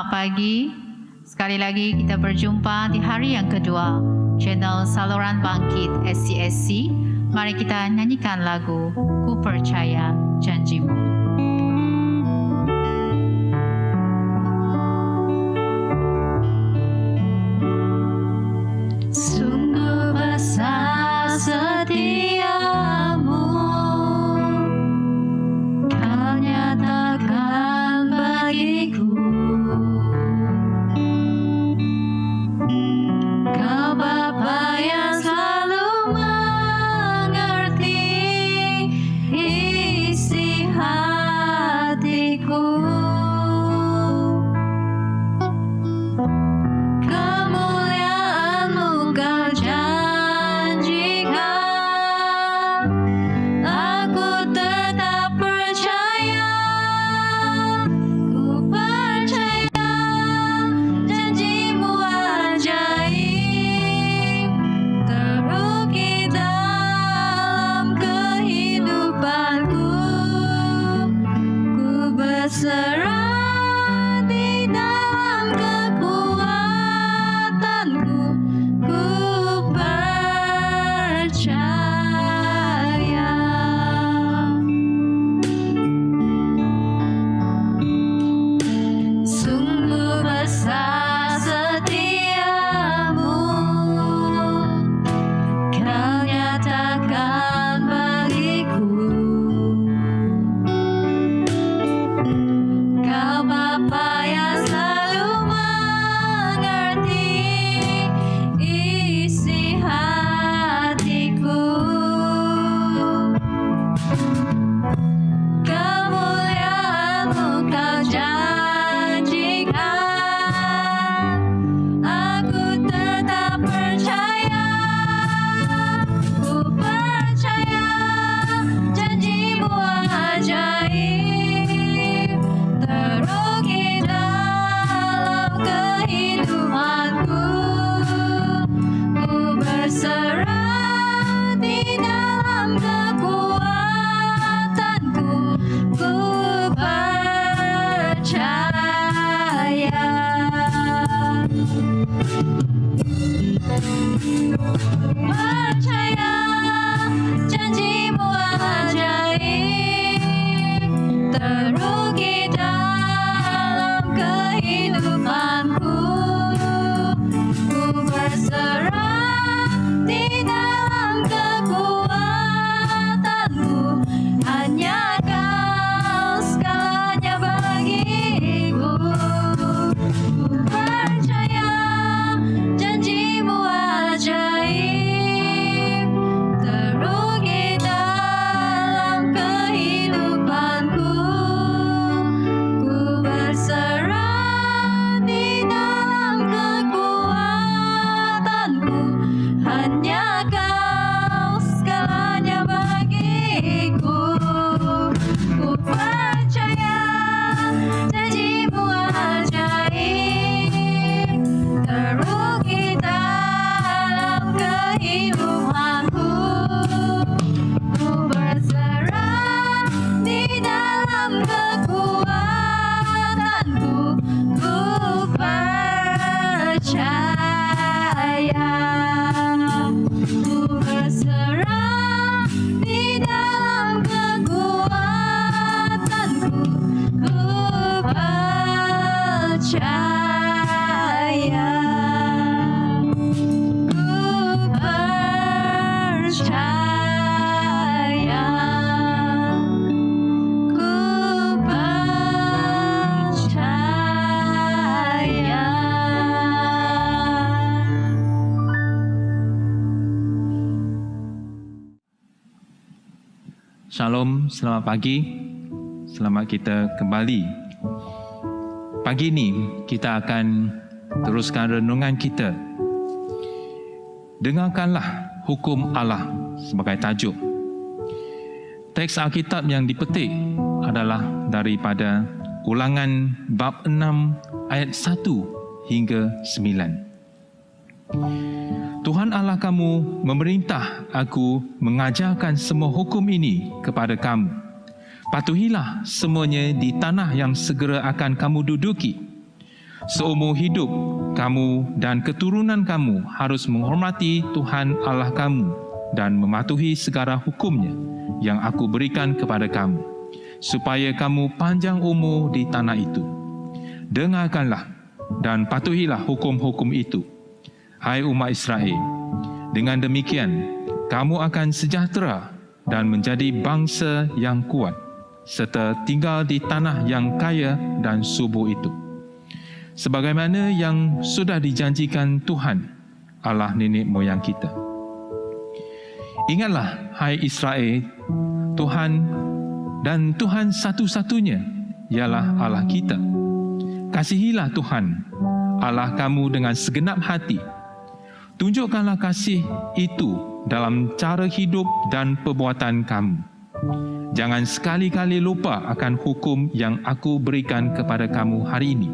Selamat pagi. Sekali lagi kita berjumpa di hari yang kedua channel Saluran Bangkit SCSC. Mari kita nyanyikan lagu Ku Percaya Janjimu. Sungguh besar setiamu, Kau nyatakan bagiku. Kau Bapa yang selalu mengerti isi hatiku. Kemuliaan-Mu Kau janjikan, aku tetap percaya. Ku percaya janji-Mu ajaib, terukir dalam kehidupanku. Ku berserah di dalam kekuatanku. Ku percaya. Sungguh besar setiamu, Kau nyatakan bagiku. Kau Bapa yang selalu mengerti isi hatiku. Kemuliaan-Mu Kau janjikan, aku tetap percaya. Ku percaya janji-Mu ajaib, terukir dalam kehidupanku. Ku berserah di dalam kekuatanku. Ku percaya. Percaya janji-Mu ajaib, terukir dalam kehidupanku. Ku berserah di dalam kekuatanmu. Hanya Kau segalanya bagiku. Ku percaya janji-Mu ajaib, terukir dalam kehidupanku. Ku berserah di dalam kekuatanku. Hanya Kau segalanya bagiku. Ku percaya janji-Mu ajaib, terukir dalam kehidupanku. Ku berserah di dalam kekuatanku. Ku percaya. Ku berserah di dalam kekuatanku. Ku percaya. Ku percaya. Ku percaya. Shalom, selamat pagi. Selamat kita kembali. Pagi ini kita akan teruskan renungan kita. Dengarkanlah hukum Allah sebagai tajuk. Teks Alkitab yang dipetik adalah daripada Ulangan bab 6 ayat 1 hingga 9. Tuhan Allah kamu memerintah aku mengajarkan semua hukum ini kepada kamu. Patuhilah semuanya di tanah yang segera akan kamu duduki. Seumur hidup, kamu dan keturunan kamu harus menghormati Tuhan Allah kamu dan mematuhi segala hukumnya yang aku berikan kepada kamu, supaya kamu panjang umur di tanah itu. Dengarkanlah dan patuhilah hukum-hukum itu, hai umat Israel. Dengan demikian, kamu akan sejahtera dan menjadi bangsa yang kuat, serta tinggal di tanah yang kaya dan subur itu, sebagaimana yang sudah dijanjikan Tuhan, Allah nenek moyang kita. Ingatlah, hai Israel, Tuhan dan Tuhan satu-satunya ialah Allah kita. Kasihilah Tuhan, Allah kamu dengan segenap hati. Tunjukkanlah kasih itu dalam cara hidup dan perbuatan kamu. Jangan sekali-kali lupa akan hukum yang aku berikan kepada kamu hari ini.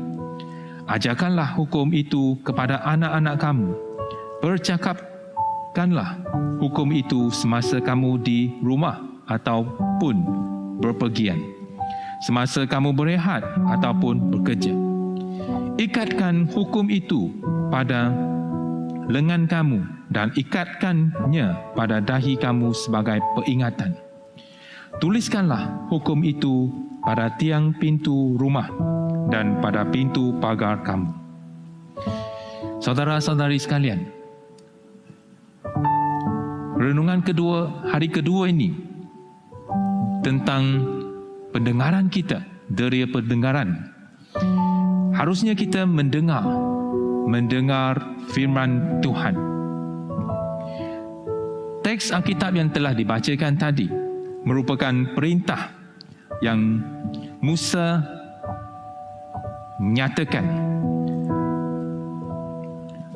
Ajarkanlah hukum itu kepada anak-anak kamu. Percakapkanlah hukum itu semasa kamu di rumah ataupun berpergian, semasa kamu berehat ataupun bekerja. Ikatkan hukum itu pada lengan kamu dan ikatkannya pada dahi kamu sebagai peringatan. Tuliskanlah hukum itu pada tiang pintu rumah dan pada pintu pagar kamu. Saudara-saudari sekalian, renungan hari kedua ini tentang pendengaran kita, deria pendengaran. Harusnya kita mendengar firman Tuhan. Teks Alkitab yang telah dibacakan tadi merupakan perintah yang Musa menyatakan.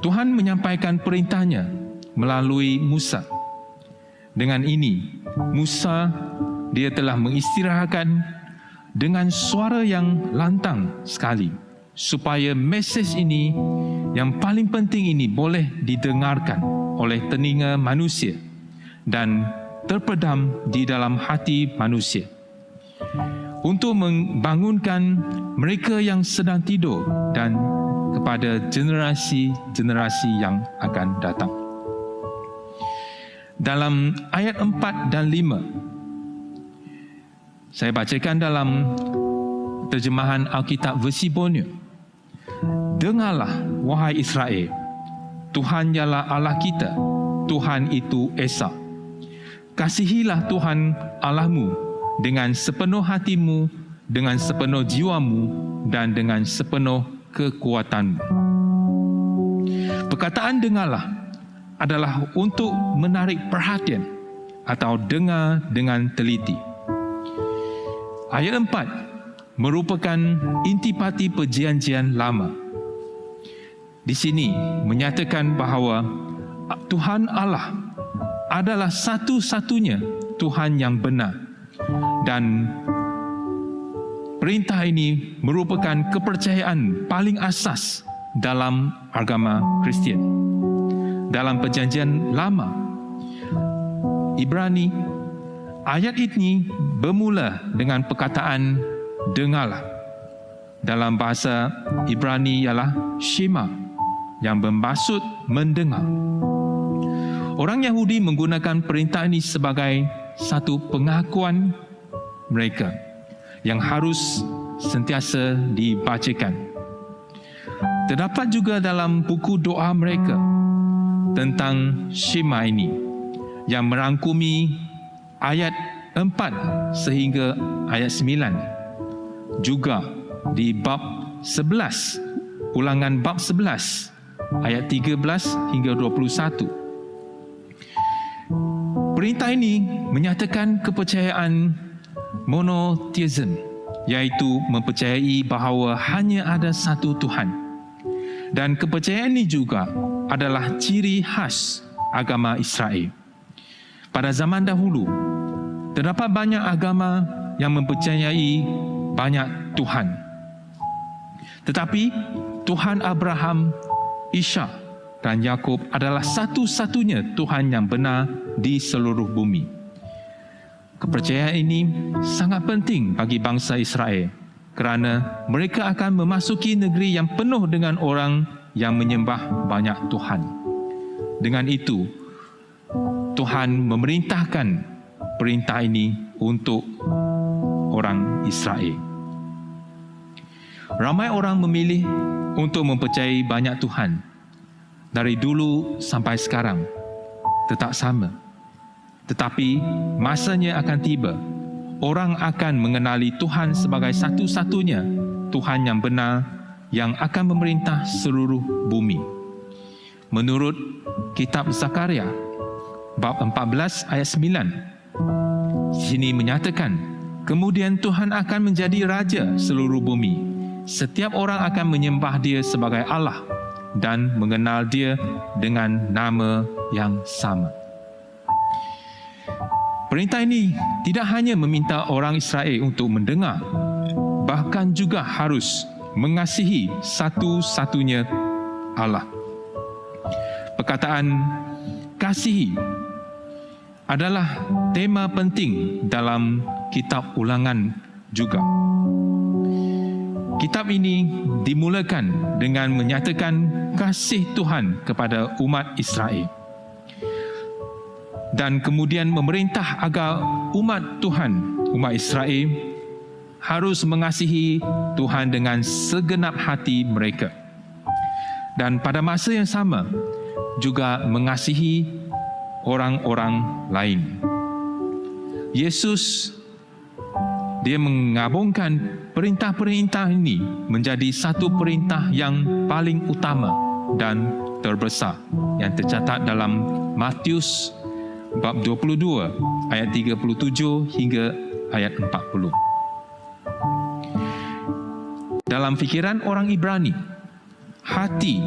Tuhan menyampaikan perintahnya melalui Musa. Dengan ini, Musa dia telah mengistirahatkan dengan suara yang lantang sekali, supaya mesej ini yang paling penting ini boleh didengarkan oleh telinga manusia dan terpedam di dalam hati manusia, untuk membangunkan mereka yang sedang tidur dan kepada generasi-generasi yang akan datang. Dalam ayat 4 dan 5, saya bacakan dalam terjemahan Alkitab versi Borneo. Dengarlah, wahai Israel, Tuhan ialah Allah kita, Tuhan itu Esa. Kasihilah Tuhan Allahmu dengan sepenuh hatimu, dengan sepenuh jiwamu, dan dengan sepenuh kekuatanmu. Perkataan dengarlah adalah untuk menarik perhatian atau dengar dengan teliti. Ayat 4 merupakan intipati perjanjian lama. Di sini menyatakan bahawa Tuhan Allah adalah satu-satunya Tuhan yang benar, dan perintah ini merupakan kepercayaan paling asas dalam agama Kristian. Dalam perjanjian lama Ibrani, ayat ini bermula dengan perkataan dengarlah. Dalam bahasa Ibrani ialah Shema, yang bermaksud mendengar. Orang Yahudi menggunakan perintah ini sebagai satu pengakuan mereka yang harus sentiasa dibacakan. Terdapat juga dalam buku doa mereka tentang Shema ini, yang merangkumi ayat 4 sehingga ayat 9. Juga di bab 11, ulangan bab 11, ayat 13 hingga 21. Perintah ini menyatakan kepercayaan monotheism, iaitu mempercayai bahawa hanya ada satu Tuhan. Dan kepercayaan ini juga adalah ciri khas agama Israel. Pada zaman dahulu, terdapat banyak agama yang mempercayai banyak Tuhan. Tetapi Tuhan Abraham, Ishak dan Yakub adalah satu-satunya Tuhan yang benar di seluruh bumi. Kepercayaan ini sangat penting bagi bangsa Israel kerana mereka akan memasuki negeri yang penuh dengan orang yang menyembah banyak Tuhan. Dengan itu, Tuhan memerintahkan perintah ini untuk orang Israel. Ramai orang memilih untuk mempercayai banyak Tuhan. Dari dulu sampai sekarang, tetap sama. Tetapi masanya akan tiba, orang akan mengenali Tuhan sebagai satu-satunya Tuhan yang benar yang akan memerintah seluruh bumi. Menurut kitab Zakaria bab 14 ayat 9, sini menyatakan, kemudian Tuhan akan menjadi raja seluruh bumi. Setiap orang akan menyembah Dia sebagai Allah dan mengenal Dia dengan nama yang sama. Perintah ini tidak hanya meminta orang Israel untuk mendengar, bahkan juga harus mengasihi satu-satunya Allah. Perkataan kasihi adalah tema penting dalam kitab Ulangan juga. Kitab ini dimulakan dengan menyatakan kasih Tuhan kepada umat Israel dan kemudian memerintah agar umat Tuhan, umat Israel harus mengasihi Tuhan dengan segenap hati mereka, dan pada masa yang sama juga mengasihi orang-orang lain. Yesus, Dia menggabungkan perintah-perintah ini menjadi satu perintah yang paling utama dan terbesar yang tercatat dalam Matius bab 22 ayat 37 hingga ayat 40. Dalam fikiran orang Ibrani, hati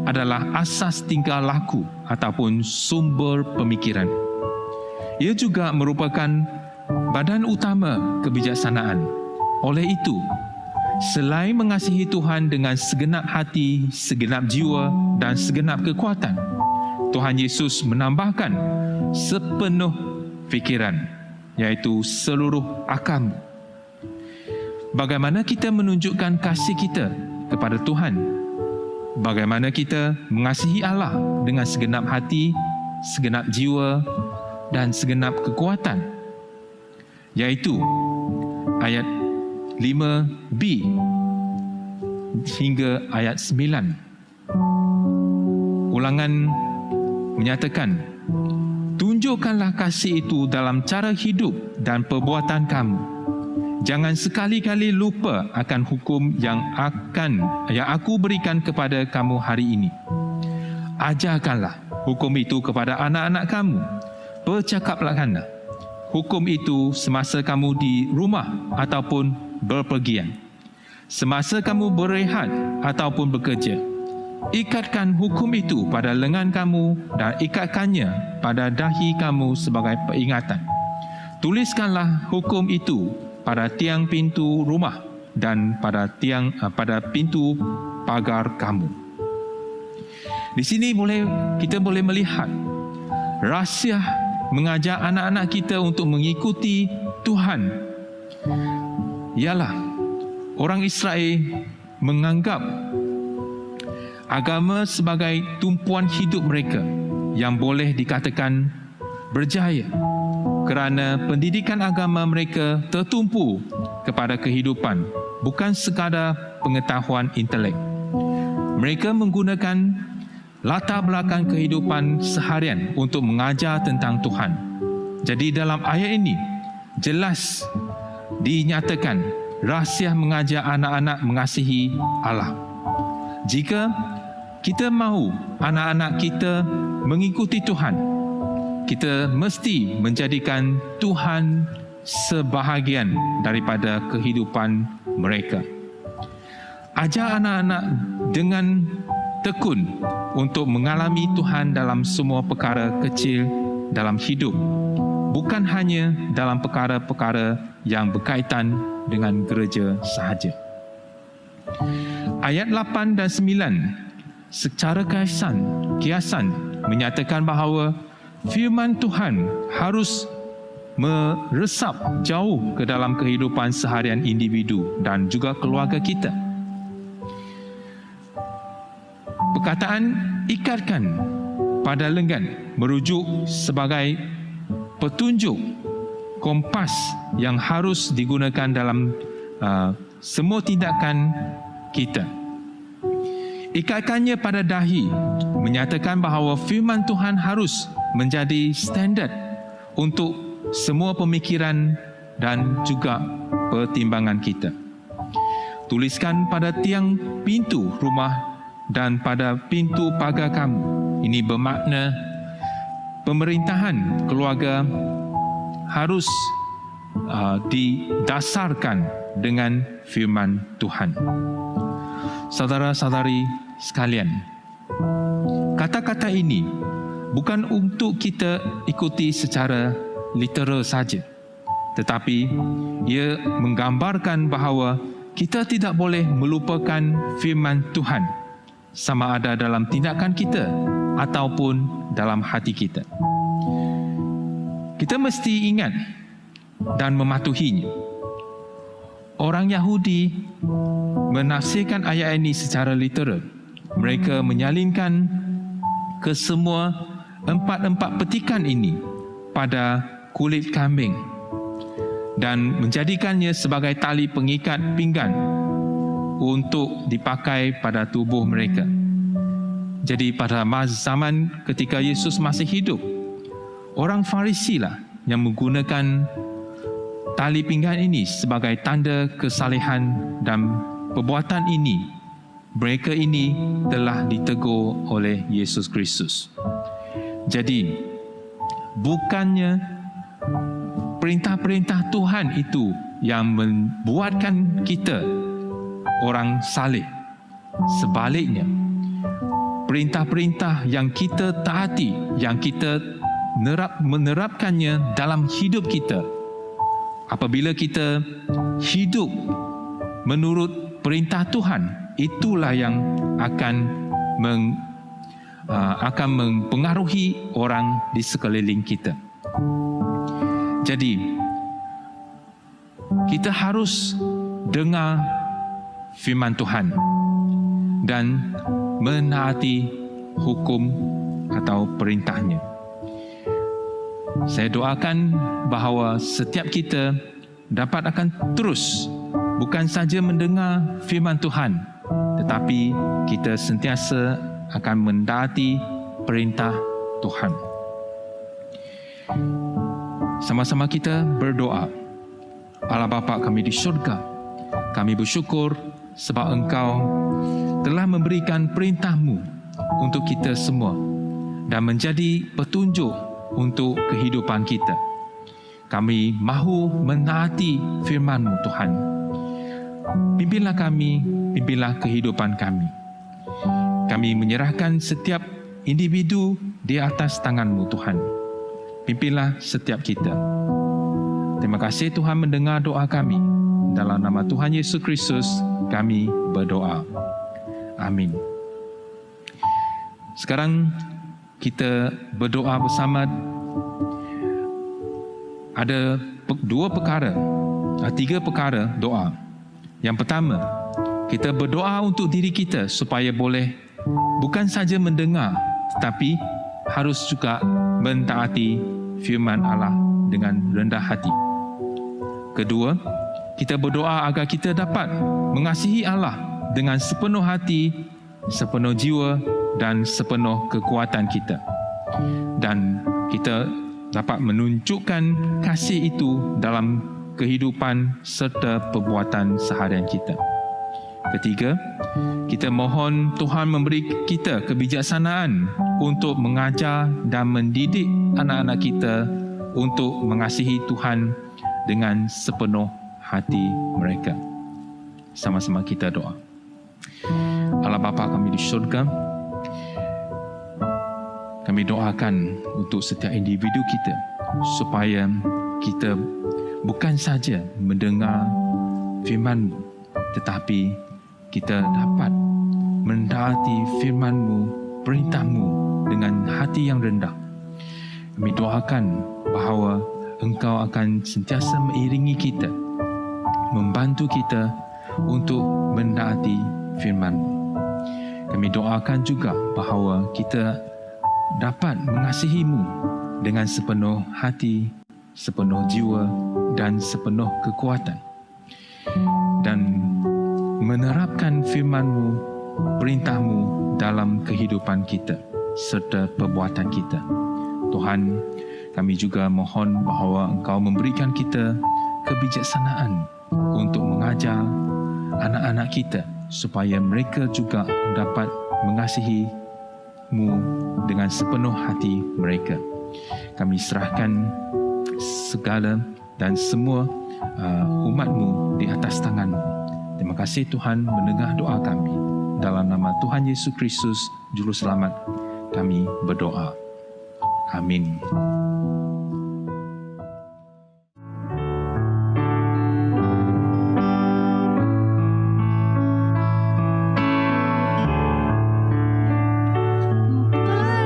adalah asas tingkah laku ataupun sumber pemikiran. Ia juga merupakan badan utama kebijaksanaan. Oleh itu, selain mengasihi Tuhan dengan segenap hati, segenap jiwa dan segenap kekuatan, Tuhan Yesus menambahkan sepenuh fikiran, iaitu seluruh akalmu. Bagaimana kita menunjukkan kasih kita kepada Tuhan? Bagaimana kita mengasihi Allah dengan segenap hati, segenap jiwa dan segenap kekuatan? Iaitu ayat 5b hingga ayat 9. Ulangan menyatakan, tunjukkanlah kasih itu dalam cara hidup dan perbuatan kamu. Jangan sekali-kali lupa akan hukum yang aku berikan kepada kamu hari ini. Ajarkanlah hukum itu kepada anak-anak kamu. Percakapkanlah hukum itu semasa kamu di rumah ataupun berpergian, semasa kamu berehat ataupun bekerja. Ikatkan hukum itu pada lengan kamu dan ikatkannya pada dahi kamu sebagai peringatan. Tuliskanlah hukum itu pada tiang pintu rumah dan pada pintu pagar kamu. Di sini kita boleh melihat rahsia mengajar anak-anak kita untuk mengikuti Tuhan. Ialah orang Israel menganggap agama sebagai tumpuan hidup mereka yang boleh dikatakan berjaya, kerana pendidikan agama mereka tertumpu kepada kehidupan, bukan sekadar pengetahuan intelek. Mereka menggunakan latar belakang kehidupan seharian untuk mengajar tentang Tuhan. Jadi dalam ayat ini jelas dinyatakan rahsia mengajar anak-anak mengasihi Allah. Jika kita mahu anak-anak kita mengikuti Tuhan, kita mesti menjadikan Tuhan sebahagian daripada kehidupan mereka. Ajar anak-anak dengan tekun untuk mengalami Tuhan dalam semua perkara kecil dalam hidup, bukan hanya dalam perkara-perkara yang berkaitan dengan gereja sahaja. Ayat 8 dan 9 secara kiasan menyatakan bahawa firman Tuhan harus meresap jauh ke dalam kehidupan seharian individu dan juga keluarga kita. Perkataan ikatkan pada lengan merujuk sebagai petunjuk kompas yang harus digunakan dalam semua tindakan kita. Ikatkannya pada dahi menyatakan bahawa firman Tuhan harus menjadi standard untuk semua pemikiran dan juga pertimbangan kita. Tuliskan pada tiang pintu rumah dan pada pintu pagar kamu. Ini bermakna pemerintahan keluarga harus didasarkan dengan firman Tuhan. Saudara-saudari sekalian, kata-kata ini bukan untuk kita ikuti secara literal saja, tetapi ia menggambarkan bahawa kita tidak boleh melupakan firman Tuhan, sama ada dalam tindakan kita ataupun dalam hati kita. Kita mesti ingat dan mematuhinya. Orang Yahudi menafsirkan ayat ini secara literal. Mereka menyalinkan ke semua empat petikan ini pada kulit kambing dan menjadikannya sebagai tali pengikat pinggan untuk dipakai pada tubuh mereka. Jadi pada zaman ketika Yesus masih hidup, orang Farisi lah yang menggunakan tali pinggan ini sebagai tanda kesalehan, dan perbuatan ini, mereka ini telah ditegur oleh Yesus Kristus. Jadi, bukannya perintah-perintah Tuhan itu yang membuatkan kita orang saleh. Sebaliknya, perintah-perintah yang kita taati, yang kita menerapkannya dalam hidup kita, apabila kita hidup menurut perintah Tuhan, itulah yang akan mempengaruhi orang di sekeliling kita. Jadi, kita harus dengar firman Tuhan dan menaati hukum atau perintahnya. Saya doakan bahawa setiap kita dapat akan terus bukan saja mendengar firman Tuhan, tetapi kita sentiasa akan menaati perintah Tuhan. Sama-sama kita berdoa. Allah Bapa kami di syurga, kami bersyukur sebab Engkau telah memberikan perintah-Mu untuk kita semua dan menjadi petunjuk untuk kehidupan kita. Kami mahu menaati firman-Mu Tuhan. Pimpinlah kami, pimpinlah kehidupan kami. Kami menyerahkan setiap individu di atas tangan-Mu Tuhan. Pimpinlah setiap kita. Terima kasih Tuhan mendengar doa kami. Dalam nama Tuhan Yesus Kristus kami berdoa. Amin. Sekarang kita berdoa bersama. Ada tiga perkara doa. Yang pertama, kita berdoa untuk diri kita supaya boleh bukan saja mendengar, tetapi harus juga mentaati firman Allah dengan rendah hati. Kedua, kita berdoa agar kita dapat mengasihi Allah dengan sepenuh hati, sepenuh jiwa dan sepenuh kekuatan kita. Dan kita dapat menunjukkan kasih itu dalam kehidupan serta perbuatan seharian kita. Ketiga, kita mohon Tuhan memberi kita kebijaksanaan untuk mengajar dan mendidik anak-anak kita untuk mengasihi Tuhan dengan sepenuh hati mereka. Sama-sama kita doa. Allah Bapa kami di syurga, kami doakan untuk setiap individu kita supaya kita bukan saja mendengar firman-Mu, tetapi kita dapat mentaati firman-Mu, perintah-Mu dengan hati yang rendah. Kami doakan bahawa Engkau akan sentiasa mengiringi kita, membantu kita untuk mendaati firman-Mu. Kami doakan juga bahawa kita dapat mengasihi-Mu dengan sepenuh hati, sepenuh jiwa dan sepenuh kekuatan, dan menerapkan firman-Mu, perintah-Mu dalam kehidupan kita serta perbuatan kita. Tuhan, kami juga mohon bahawa Engkau memberikan kita kebijaksanaan untuk mengajar anak-anak kita supaya mereka juga dapat mengasihi-Mu dengan sepenuh hati mereka. Kami serahkan segala dan semua umat-Mu di atas tangan-Mu. Terima kasih Tuhan mendengar doa kami. Dalam nama Tuhan Yesus Kristus, Juru Selamat, kami berdoa. Amin.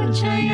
Percaya